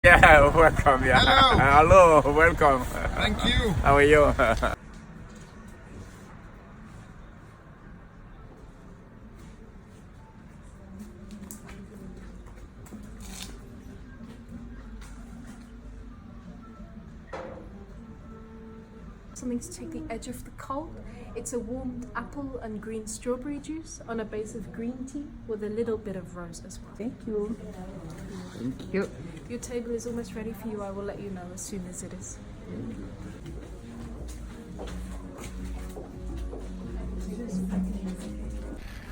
Yeah, welcome. Yeah. Hello. Hello, welcome. Thank you. How are you? Something to take the edge off the cold. It's a warmed apple and green strawberry juice on a base of green tea with a little bit of rose as well. Thank you. Thank you. Your table is almost ready for you. I will let you know as soon as it is.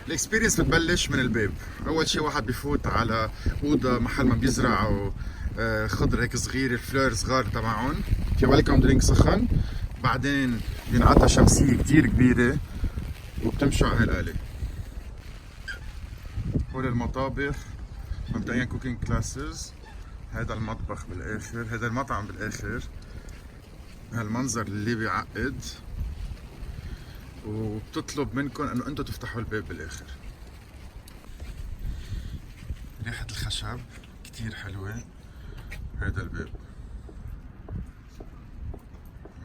الاكسبيرينس بتبلش من الباب. اول شيء واحد بفوت على اوضه محل ما بيزرعوا خضره هيك صغيره، الفلور صغار تبعهم، في ويلكم درينك سخن، بعدين بينعطى شمسيه كتير كبيره وبتمشوا على هالآلة. هول المطابخ مبدئيا كوكينج كلاسز، هذا المطبخ بالاخر، هذا المطعم بالاخر، هالمنظر اللي بيعقد، وبتطلب منكم انه انتم تفتحوا الباب بالاخر. ريحة الخشب كتير حلوة. هذا الباب،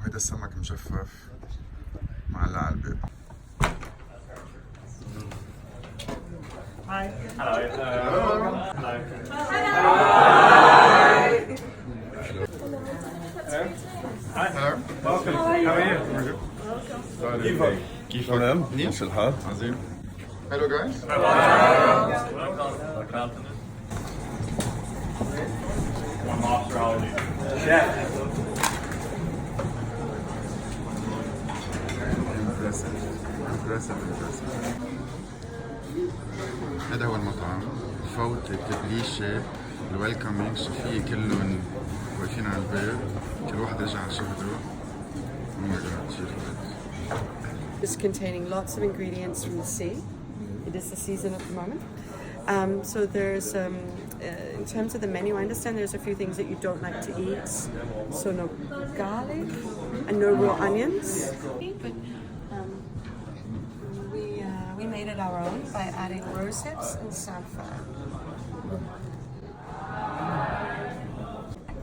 وهذا السمك مجفف معلق على الباب. كيف تمام؟ ماشي الحال؟ عظيم. Hello guys. هذا هو المطعم. فوت التبليشة الويلكمينج، صفية كلهم واقفين على الباب، كل واحد رجع على شغله. Oh my god, كثير حلو. It's containing lots of ingredients from the sea. It is the season at the moment. So there's, in terms of the menu, I understand there's a few things that you don't like to eat. So no garlic and no raw onions. But we made it our own by adding rose hips and saffron.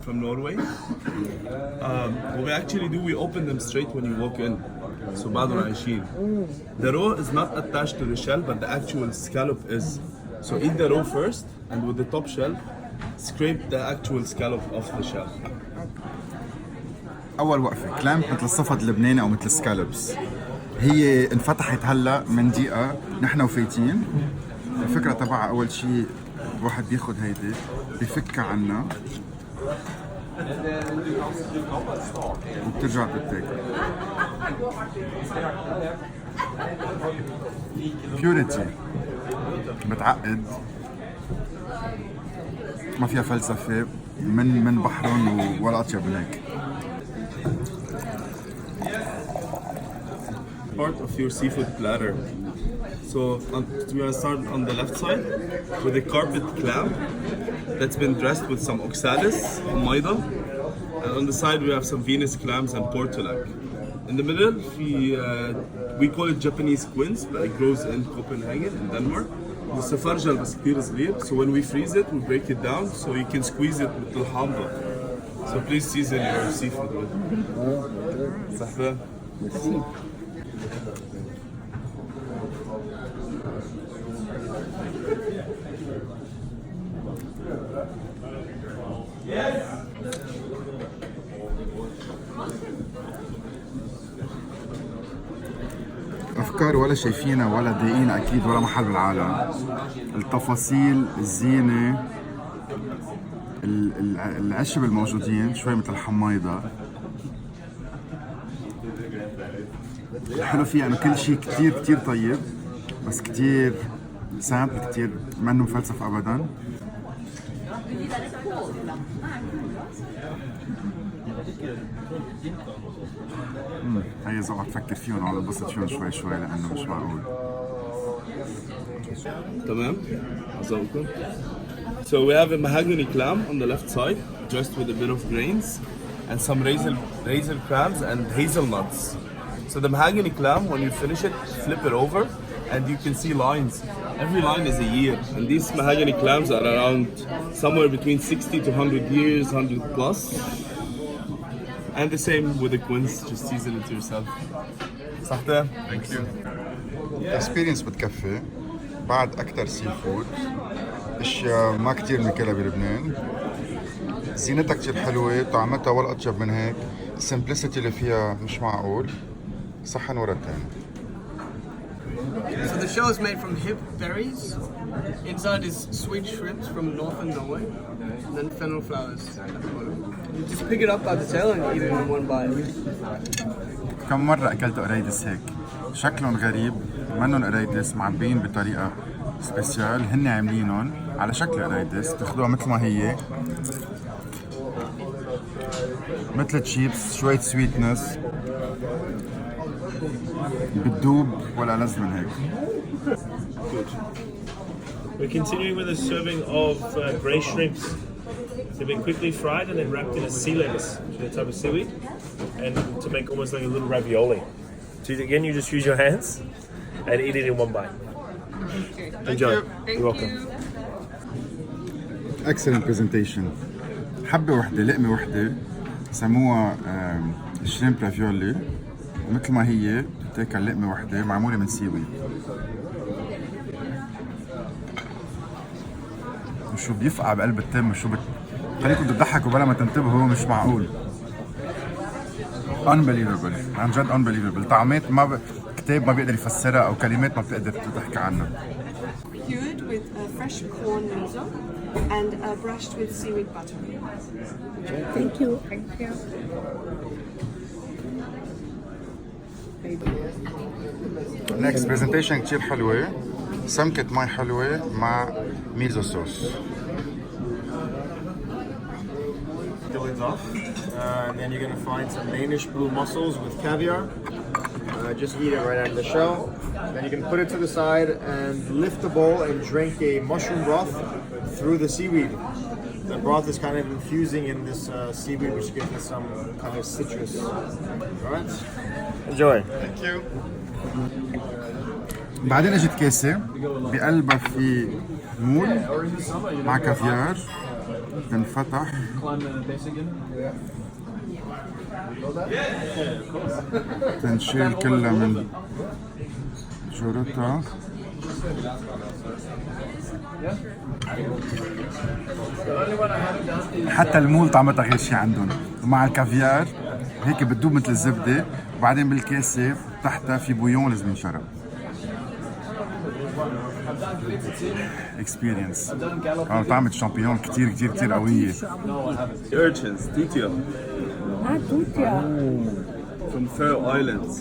From Norway. What we actually do, we open them straight when you walk in. So بعد ما عايشين. The raw is not attached to the shell, but the actual scallop is. So eat the raw first, and with the top shell, scrape the actual scallop off the shell. أول وقفة كلامب مثل الصفد اللبناني أو مثل السكالبس، هي انفتحت هلا من دقيقة، نحن وفايتين. الفكرة تبعها أول شيء الواحد بياخد هيدي بفكها عنا وبترجع بتاكل. بيوريتي بتعقد، ما فيها فلسفة، من بحرهم ولا أطيب من هيك. Part of your seafood platter. So we're gonna start on the left side with a carpet clam that's been dressed with some oxalis, maida, and on the side we have some Venus clams and portulac. In the middle, we call it Japanese quince, but it grows in Copenhagen in Denmark. The safarjal بس كتير صغير, so when we freeze it, we break it down so you can squeeze it with the hamba. So please season your seafood with it. صحبة. أفكار ولا شايفينها ولا ضايقينها أكيد ولا محل بالعالم. التفاصيل، الزينة، العشب الموجودين، شوي مثل الحمايضة. الحلو فيها إنه كل شيء كتير كتير طيب، بس كتير سامبل، كتير منه مفلسف أبداً. هي إذا قعدت تفكر فيهم أو انبسط فيهم شوي شوي لأنه مش معقول. تمام. عظمكم. So we have a mahogany clam on the left side, dressed with a bit of grains and some raisin crabs and hazelnuts. So the mahogany clam, when you finish it, flip it over, and you can see lines Every line is a year, and these mahogany clams are around somewhere between 60 to 100 years, 100 plus. And the same with the quince, just season it yourself. صح ده؟ ثانك يو. اكسبيرينس بتكفي بعد اكثر سي فود، اشياء ما كثير بناكلها بلبنان، زينتها كثير حلوه، طعمتها ولا اطيب من هيك، السمبلسيتي اللي فيها مش معقول، صحن ورا الثاني. So the shell is made from hip berries. Inside is sweet shrimps from northern Norway, and then fennel flowers at the bottom. You just pick it up by the tail and eat it in one bite. كم مرة أكلت قريدس هيك، شكلهم غريب، منهم قريدس معبين بطريقة سبيسيال، هن عاملينهم على شكل قريدس، تاخدوها مثل ما هي، مثل تشيبس، شوية سويتنس، بتدوب ولا لازم من هيك. We're continuing with a serving of grey shrimps. They've been quickly fried and then wrapped in a sea lettuce, which is a type of seaweed, and to make almost like a little ravioli. So again, you just use your hands and eat it in one bite. Enjoy. You're welcome. Excellent presentation. حبة وحدة، لقمة وحدة، سموها الشريمب رافيولي، مثل ما هي بتاكل لقمة وحدة معمولة من سيوي. وشو بيفقع بقلب التم، وشو خليكم تضحكوا بلا ما تنتبهوا، مش معقول. Unbelievable، عن جد unbelievable. طعمات ما كتاب ما بيقدر يفسرها او كلمات ما بتقدر تحكي عنها. Cured with fresh corn miso and brushed with seaweed butter. Thank you. Thank you. Next presentation كتير حلوة، سمكة مي حلوة مع ميزو صوص. Fillings off, and then you're gonna find some Danish blue mussels with caviar. Just eat it right out of the shell. Then you can put it to the side and lift the bowl and drink a mushroom broth through the seaweed. The broth is kind of infusing in this seaweed, which gives it some kind of citrus. All right, enjoy. Thank you. بعدين اجت كاسة بقلبها في مول مع كافيار، تنفتح تنشيل كلها من جورتها، حتى المول طعمتها غير شي عندهم، ومع الكافيار هيك بتدوب مثل الزبدة، وبعدين بالكاسة تحتها في بويون لازم ينشرب. اكسبيرينس. طعمة الشامبيون كتير كتير كتير قوية. Urchins, tutia. From Faroe Islands.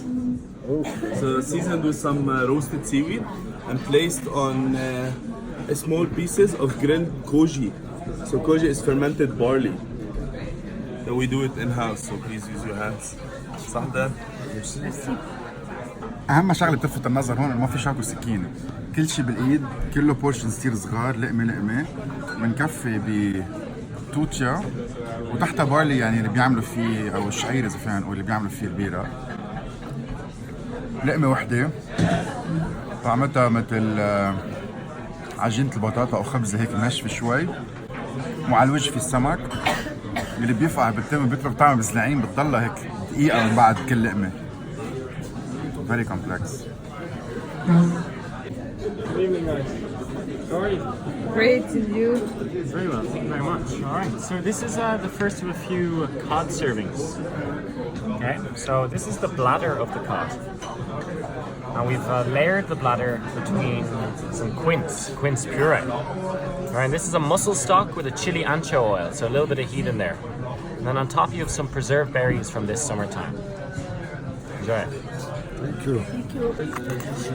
So seasoned with some roasted seaweed and placed on small pieces of grilled koji. So koji is fermented barley. So we do it in-house, so please use your hands. صح ده؟ اهم شغله بتلفت النظر هون انه ما في شوك وسكينه، كل شيء بالايد، كله بورشنز كثير صغار، لقمه لقمه، بنكفي بتوتيا وتحتها بارلي، يعني اللي بيعملوا فيه او الشعير اذا فينا نقول اللي بيعملوا فيه البيره. لقمه وحده طعمتها مثل عجينه البطاطا او خبزه هيك ناشفه شوي، وعلى الوجه في السمك اللي بيفقع بالتم بيترك طعمه بزلعين، بتضلها هيك دقيقه من بعد كل لقمه. Very complex. Good evening, guys. How are you? Great, and you? Very well, thank you very much. All right, so this is the first of a few cod servings. Okay, so this is the bladder of the cod. And we've layered the bladder between some quince puree. All right, this is a mussel stock with a chili ancho oil, so a little bit of heat in there. And then on top you have some preserved berries from this summertime. Enjoy it.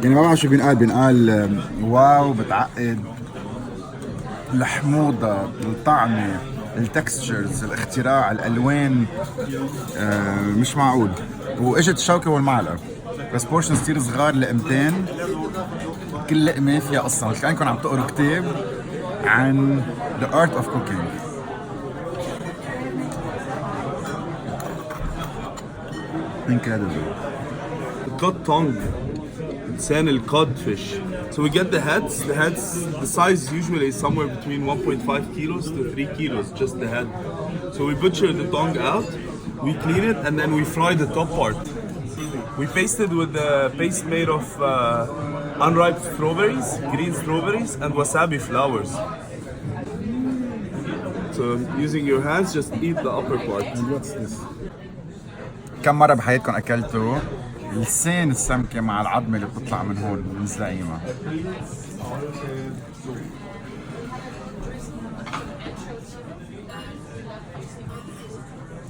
يعني ما بعرف شو بينقال واو، بتعقد الحموضة، الطعمة، التكستشرز، الاختراع، الالوان، مش معقول. واجت الشوكة والمعلقة، بس بورشنز كثير صغار، لقمتين، كل لقمة فيها قصة، مثل كأنكم عم تقروا كتاب عن the art of cooking. Incredible. Cod tongue. لسان الكود فيش So we get the heads. The size usually is somewhere between 1.5 kilos to 3 kilos, just the head. So we butcher the tongue out, we clean it, and then we fry the top part. We paste it with a paste made of unripe strawberries, green strawberries, and wasabi flowers. So using your hands, just eat the upper part. كم مرة بحياتكم أكلتوا لسان السمكة مع العظمة اللي بتطلع من هون من الزعيمة؟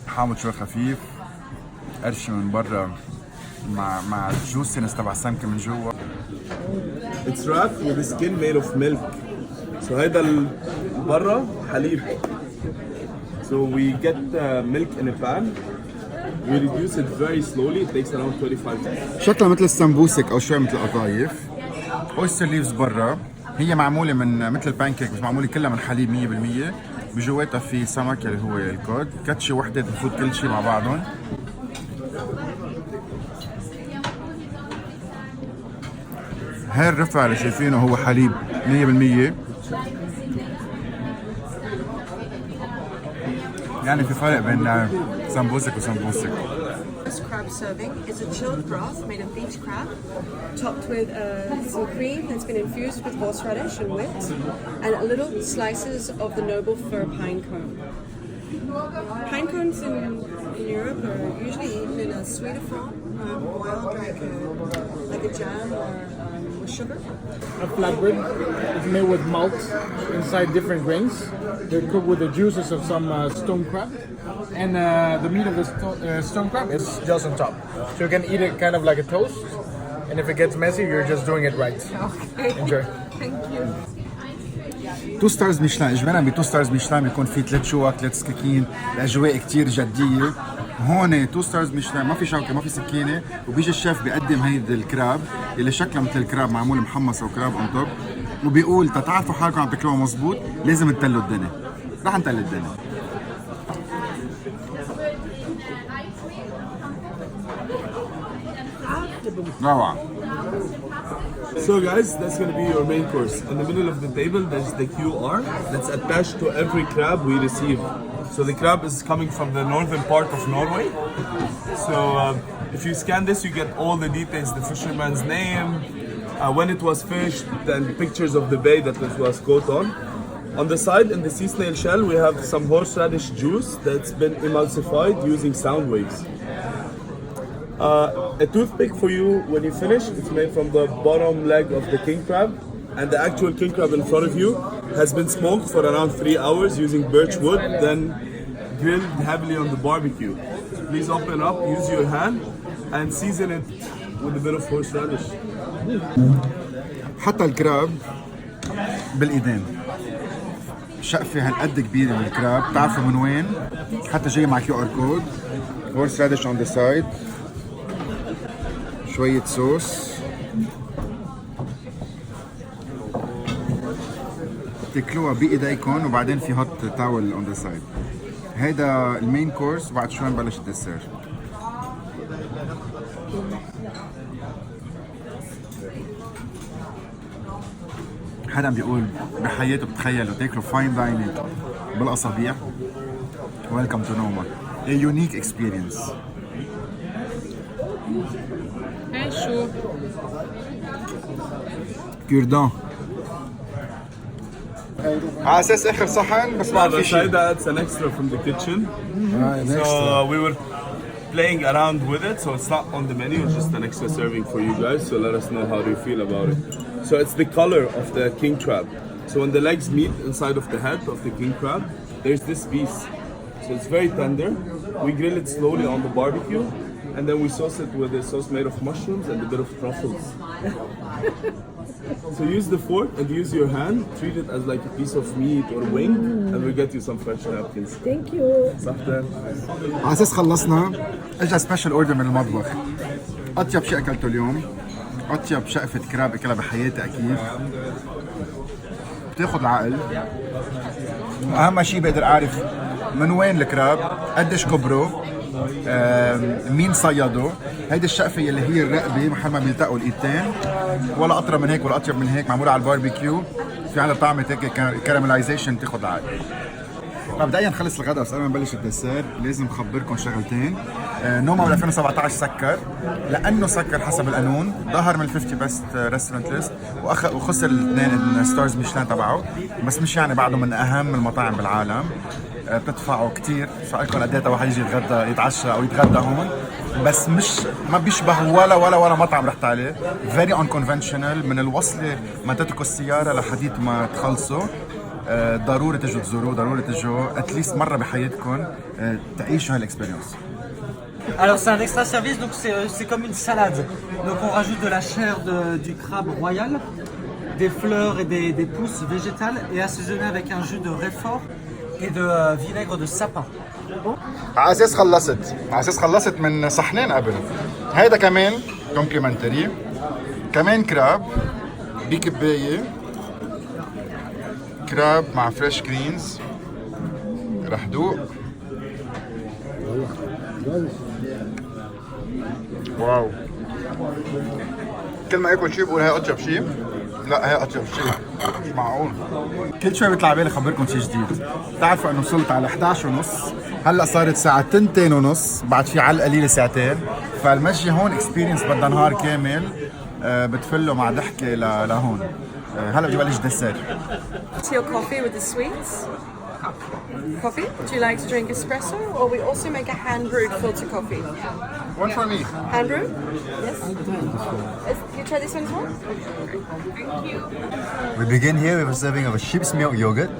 حامض شوي خفيف، قرشة من برا مع الجوسينس تبع السمكة من جوا. It's wrapped with a skin made of milk. So هيدا برا حليب. So we get milk in a pan. We reduce it very slowly. It takes around 25 minutes. شكلها مثل السمبوسك أو شوي مثل القطايف. أويستر ليفز برا هي معمولة من مثل البانكيك بس معمولة كلها من حليب 100%. بجواتها في سمك اللي هو الكود، كاتشة وحدة بفوت كل شيء مع بعضهم. هاي الرفع اللي شايفينه هو حليب 100%. يعني في فرق بين سمبوسك وسمبوسك. This crab serving is a chilled broth made of beach crab, topped with some cream that's been infused with horseradish and wit, and little slices of the noble fir pine cone. Pine cones in Europe are usually eaten in a sweeter form, boiled like a jam or with sugar. A flatbread is made with malt inside different grains. They're cooked with the juices of some stone crab, and the meat of the stone crab is just on top. So you can eat it kind of like a toast, and if it gets messy, you're just doing it right. Okay. Enjoy. Thank you. 2 ستارز ميشلان، اجمالا ب 2 ستارز ميشلان بيكون في 3 شوك 3 سكاكين، الاجواء كتير جديه. هون 2 ستارز ميشلان ما في شوكه ما في سكينه، وبيجي الشيف بيقدم هيدي الكراب اللي شكلها مثل الكراب معمول محمص او كراب اون توب، وبيقول تتعرفوا حالكم عم تاكلوها مزبوط لازم تتلوا الدنيا. رح نتل الدنيا. روعه. So guys, that's gonna be your main course. In the middle of the table, there's the QR that's attached to every crab we receive. So the crab is coming from the northern part of Norway. So if you scan this, you get all the details, the fisherman's name, when it was fished, and pictures of the bay that it was caught on. On the side, in the sea snail shell, we have some horseradish juice that's been emulsified using sound waves. A toothpick for you when you finish. It's made from the bottom leg of the king crab, and the actual king crab in front of you has been smoked for around 3 hours using birch wood, then grilled heavily on the barbecue. So please open up, use your hand, and season it with a bit of horseradish. حتى الكراب بالايدين، شقفه هالقد كبيره من الكراب، بتعرفوا من وين؟ حتى جاي مع QR كود. horseradish on the side، شوية صوص، تاكلوها بايديكم وبعدين في هوت تاول اون ذا سايد. هيدا المين كورس وبعد شوي نبلش الدسير. حدا بيقول بحياته بتخيلوا تاكلوا فاين داينينج بالاصابيع. ويلكم تو نوما. A unique experience. شو كردان. على اساس اخر صحن بس ما في شيء. That's an extra from the kitchen. So we were playing around with it, so it's not on the menu, it's just an extra serving for you guys. So let us know how do you feel about it. So it's the color of the king crab. So when the legs meet inside of the head of the king crab, there's this piece. So it's very tender. We grill it slowly on the barbecue, and then we sauce it with a sauce made of mushrooms and a bit of truffles. So use the fork and use your hand. Treat it as like a piece of meat or wing, and we'll get you some fresh napkins. Thank you. على اساس خلصنا، اجى سبيشال اوردر من المطبخ. اطيب شيء اكلته اليوم، اطيب شقفة كراب اكلها بحياتي اكيد. بتاخذ العقل. اهم شيء بقدر اعرف من وين الكراب، قديش كبره، مين صيده. هيدي الشقفه اللي هي الرقبه محل ما بيلتقوا الايدتين، ولا اطرى من هيك ولا اطيب من هيك، معموله على الباربيكيو، في عندها طعمه هيك كاراميلايزيشن تاخذ عادي. مبدئيا نخلص الغداء بس قبل ما نبلش الدسير لازم اخبركم شغلتين. نوما بال 2017 سكر، لانه سكر حسب القانون ظهر من ال 50 بيست ريستورانت ليست وخسر الاثنين ستارز ميشلان تبعه، بس مش يعني بعده من اهم المطاعم بالعالم. بتدفعوا كثير، شو رايكم قد ايه واحد يجي يتغدى يتعشى او يتغدى هون، بس مش ما بيشبه ولا مطعم رحت عليه. فيري اون كونفنشنال، من الوصله ما تتركوا السياره لحديت ما تخلصوا. ضروري تجوا تزوروه، ضروري تجوا اتليست مره بحياتكم تعيشوا هالاكسبيرينس. Alors c'est un extra service, donc c'est comme une salade. Donc on rajoute de la chair du crabe royal, des fleurs et des pousses végétales et assaisonné avec un jus de réfort et de vinaigre de sapin. على اساس خلصت من صحنين قبل. هيدا كمان كومبليمنتري، كمان كراب بكبايه، كراب مع فريش جرينز. رح دوق. واو، كل ما اكل شيء بقول هي اطيب شيء. لا هي اطيب شيء، مش معقول. كل شوي بيطلع بالي خبركم شيء جديد. بتعرفوا انه وصلت على 11:30، هلا صارت ساعة 2:30، بعد في على القليله ساعتين. فالمشي هون اكسبيرينس بدها نهار كامل بتفله مع ضحكه لهون. هلا بدي بلش دسر. To your coffee with the sweets. Coffee? Do you like to drink espresso? Or we also make a hand brewed filter coffee. One for me. Hand brewed? Yes. You try this one as well? We begin here with a serving of a sheep's milk yogurt.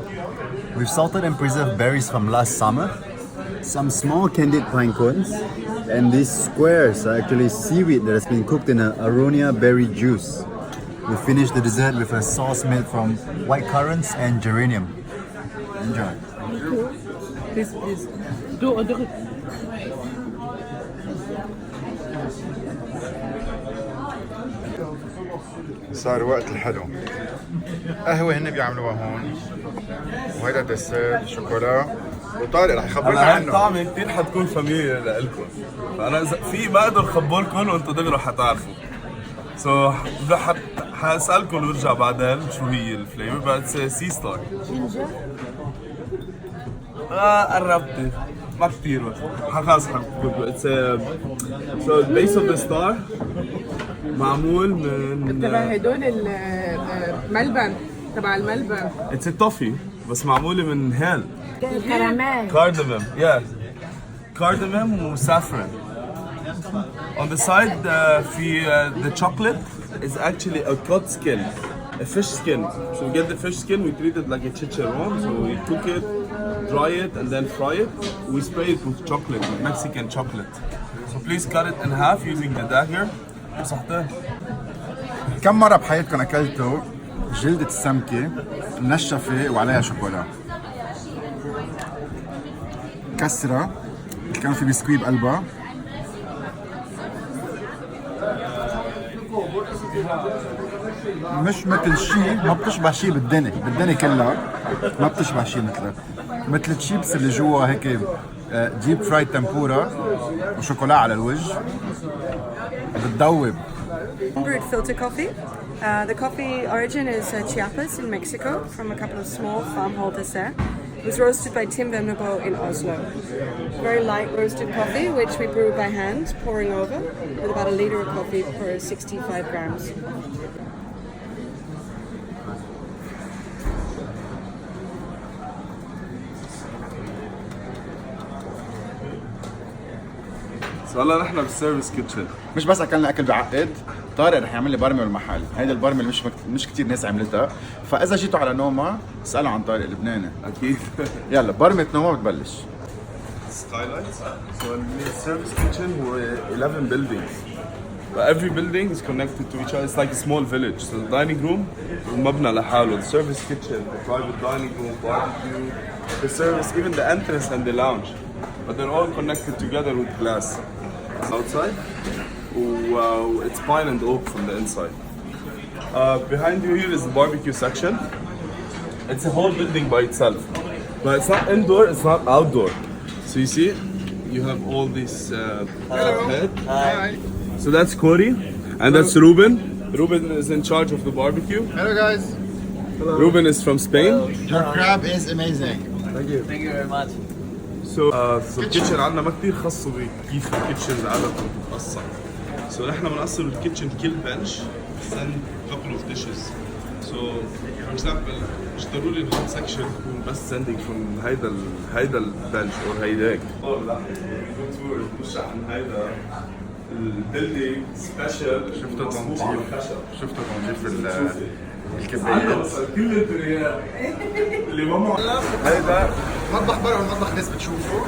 We've salted and preserved berries from last summer, some small candied pine cones, and these squares are actually seaweed that has been cooked in an aronia berry juice. We finish the dessert with a sauce made from white currants and geranium. Enjoy. Please. Do it. صار وقت الحلو. قهوة هن بيعملوها هون، وهيدا دسر شوكولا، وطارق رح يخبرنا انا عنه. هالطعمه كثير حتكون فاميليا لإلكم، فانا اذا في ما اقدر اخبركم وانتم دغري حتعرفوا. سو حاسالكم ورجع بعدين شو هي الفليفر، بس سي ستار. قربت ما كثير خلاص حقول. سو البيس اوف ذا ستار معمول من تبع هدول الملبن، تبع الملبن. اتس توفي بس معموله من هيل الكراميل. cardamom, yeah. Cardamom وsaffron. On the side, the chocolate is actually a cod skin, a fish skin. So we get the fish skin, we treat it like a chicharron. So we cook it, dry it, and then fry it. We spray it with chocolate, with Mexican chocolate. So please cut it in half using the dagger. صحتين. كم مرة بحياتكم أكلتوا جلدة السمكة منشفة وعليها شوكولا؟ كسرة كان في بسكويت بقلبها. مش مثل شيء، ما بتشبه شيء بالدنيا كلها، ما بتشبه شيء مثل الشيبس اللي جوا هيك ديب فرايد تمبورا وشوكولا على الوجه بتدوب. Brewed filter coffee. The coffee origin is Chiapas in Mexico, from a couple of small farmholders there. It was roasted by Tim Venerable in Oslo. Very light roasted coffee, which we brew by hand, pouring over, with about a litre of coffee per 65 grams. هلا نحن بالسيرفيس كيتشن. مش بس اكلنا اكل بعقد، طارق رح يعمل لي برمه بالمحل. هيدي البرمه اللي مش كثير ناس عملتها، فاذا جيتوا على نوما اسالوا عن طارق لبناني. اكيد. يلا برمه نوما بتبلش. Skylights. So in the service kitchen we're 11 buildings. But every building is connected to each other. It's like a small village. So the dining room مبنى لحاله. The service kitchen, the private dining room, barbecue, the service, even the entrance and the lounge. But they're all connected together with glass. Outside, it's pine and oak from the inside. Behind you here is the barbecue section. It's a whole building by itself. But it's not indoor, it's not outdoor. So you see, you have all these head. Hi. So that's Corey, and that's Ruben. Ruben is in charge of the barbecue. Hello guys. Ruben is from Spain. Your crab is amazing. Thank you very much. So الكيتشن عندنا ما كثير خصو بكيف الكيتشن عادة بتتقسم. So نحن بنقسم الكيتشن كل بنش send couple of dishes. So for example مش ضروري الهوت سكشن تكون بس sending from هيدا البنش or هيداك. نشرح عن هيدا البيلدينج سبيشال. شفتوا تنظيف الكبايات. كل الدنيا اللي ماما هيدا مطبخ برا والمطبخ الناس بتشوفه.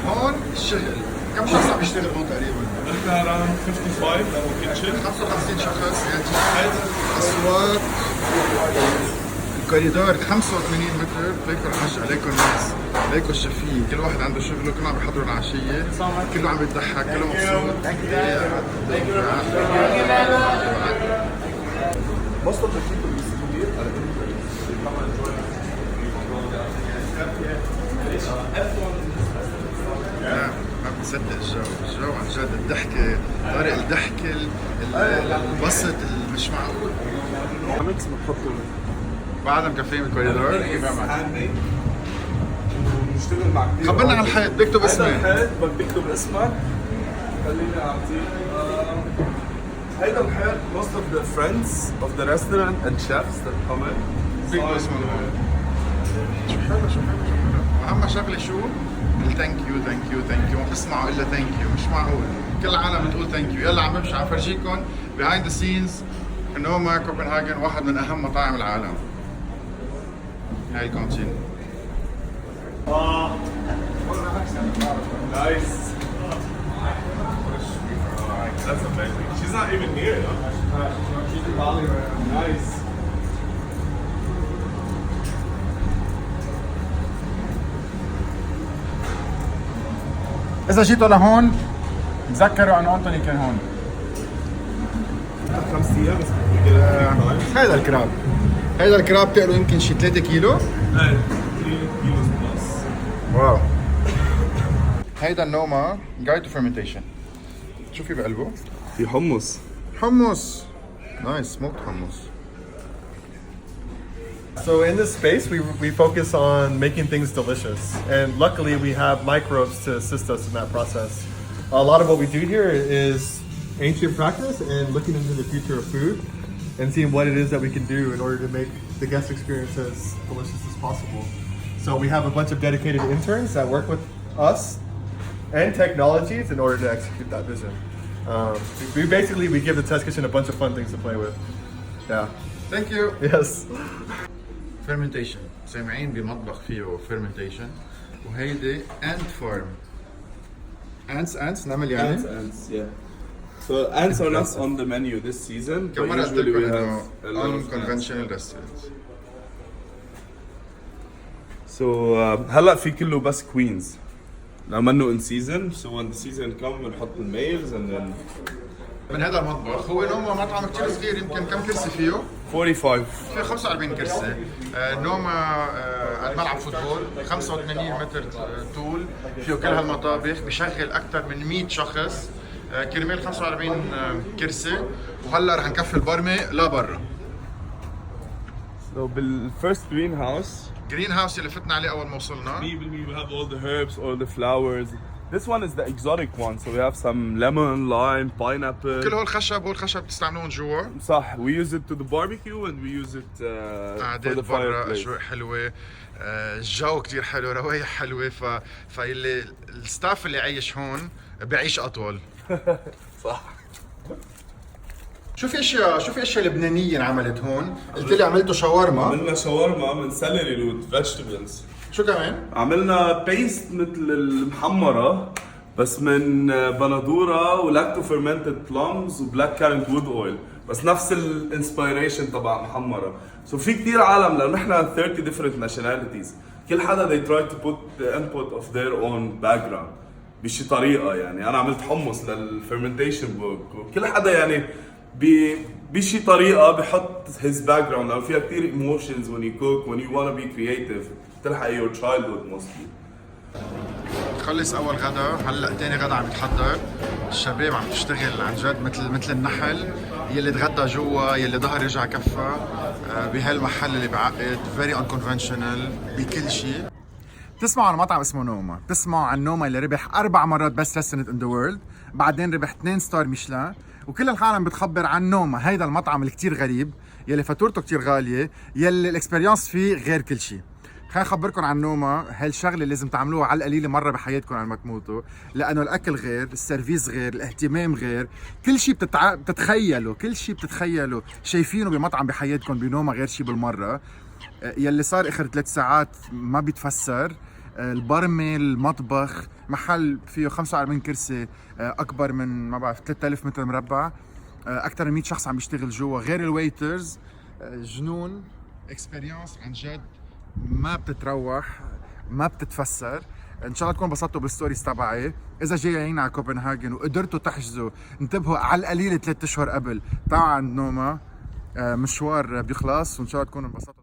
هون الشغل. كم شخص عم يشتغل هون تقريبا؟ نحن around 55 لو كيتشن. 55 شخص يعني اسواق الكوريدور 85 متر. ليكو الحشا، ليكو الناس، ليكو الشفيه، كل واحد عنده شغله، كلهم عم بيحضروا العشيه، كله عم بيضحك، كله مبسوط. Most of the people we see here are immigrants. They come and join us. ما بتصدق الجو عن جد الضحكة، طريق الضحكة، البسط مش معقول. ميكس بنحطه بعدها مكفيين بالكوريدور. ونشتغل مع كثير. خبرنا عن الحيط، بكتب اسمك. هيدا الحيط بدك تكتب اسمك. خليني اعطيك. هيدا الحيط most of the friends of the restaurant and chefs that come in. بكتب اسمك. شو حلو. أهم شغلة شو؟ ثانك يو ما بتسمعوا الا ثانك يو. مش معقول كل العالم بتقول ثانك يو. يلا عم بمشي عم فرجيكم behind the scenes نوما كوبنهاجن واحد من اهم مطاعم العالم. هاي الكونتين. Nice. That's amazing. She's not even here, no? She's in Bali right now. Nice. إذا جيتوا لهون تذكروا إنه أنتوني كان هون. 5 أيام بس. هذا الكراب. هذا الكراب تقله يمكن شي 3 كيلو. 3 كيلو بلس. واو. هيدا النوما جايد تو فيرمنتيشن. شو في بقلبه؟ في حمص. نايس سموكد حمص. So in this space, we focus on making things delicious, and luckily we have microbes to assist us in that process. A lot of what we do here is ancient practice and looking into the future of food and seeing what it is that we can do in order to make the guest experience as delicious as possible. So we have a bunch of dedicated interns that work with us and technologies in order to execute that vision. We give the test kitchen a bunch of fun things to play with. Yeah. Thank you. Yes. fermentation. سامعين بمطبخ فيه fermentation وهيدي ant farm. Ants نعمل يعني. Ants, yeah. So ants are not on the menu this season. كم مرة قلت usually we لكم have إنه unconventional restaurants. So هلا في كله بس queens. عملنا in season. So when the season comes بنحط الميلز and then. من هذا المطبخ هو نوما مطعم كثير صغير. يمكن كم كرسي فيه؟ 45. فيه 45 كرسي. نوما ملعب فوتبول 85 متر طول. فيه كل هالمطابخ. بيشغل أكثر من 100 شخص. كرمال 45 كرسي. وهلا رح نكفي البرمة لا برا. So بالفيرست green house اللي فتنا عليه أول ما وصلنا. We have all the herbs, all the flowers. This one is the exotic one, so we have some lemon, lime, pineapple. كل هول الخشب بتستعملون جوا. صح. We use it to the barbecue and we use it for the fireplace. أجواء حلوة. الجو كتير حلو، روايح حلوة. فاللي الستاف اللي عايش هون بيعيش أطول. صح. شو في اشياء لبنانيه انعملت هون؟ قلت لي عملتوا شاورما. عملنا شاورما من سيلري روت فيجيتابلز. شو كمان؟ عملنا بيست مثل المحمره بس من بندوره ولاكتو فيرمنتد بلمز وبلاك كارنت وود اويل، بس نفس الانسبيريشن تبع محمره. سو في كثير عالم لانه نحن 30 different nationalities، كل حدا they try to put the input of their own background بشي طريقه. يعني انا عملت حمص للفيرمنتيشن بوك، وكل حدا يعني بشي طريقه بحط his background لانه فيها كثير emotions when you cook when you want to be creative. تلحق your childhood mostly. خلص اول غدا، هلا تاني غدا عم يتحضر. الشباب عم تشتغل عن جد مثل النحل، يلي تغدى جوا، يلي ظهر رجع كفى بهالمحل اللي بعقد فيري انكونفنشنال بكل شيء. بتسمعوا عن مطعم اسمه نوما، بتسمعوا عن نوما اللي ربح 4 مرات بس ريستورانت ان ذا وورلد، بعدين ربح 2 ستار ميشلان، وكل العالم بتخبر عن نوما، هيدا المطعم اللي كتير غريب، يلي فاتورته كتير غالية، يلي الاكسبيرينس فيه غير كل شيء. خليني اخبركم عن نوما، هالشغله لازم تعملوها على القليله مره بحياتكم على ما تموتوا، لانه الاكل غير، السيرفيس غير، الاهتمام غير، كل شيء بتتخيلوا، كل شيء بتتخيلوا شايفينه بمطعم بحياتكم بنوما غير شيء بالمره. يلي صار اخر 3 ساعات ما بيتفسر. البرمي، المطبخ، محل فيه 45 كرسي، اكبر من ما بعرف 3000 متر مربع، اكثر من 100 شخص عم يشتغل جوا غير الويترز. جنون، اكسبيرينس عن جد ما بتتروح، ما بتتفسر. ان شاء الله تكونوا انبسطتوا بالستوريز تبعي. اذا جايين على كوبنهاجن وقدرتوا تحجزوا، انتبهوا على القليله 3 اشهر قبل، تعالوا عند نوما، مشوار بيخلص، وان شاء الله تكونوا انبسطتوا.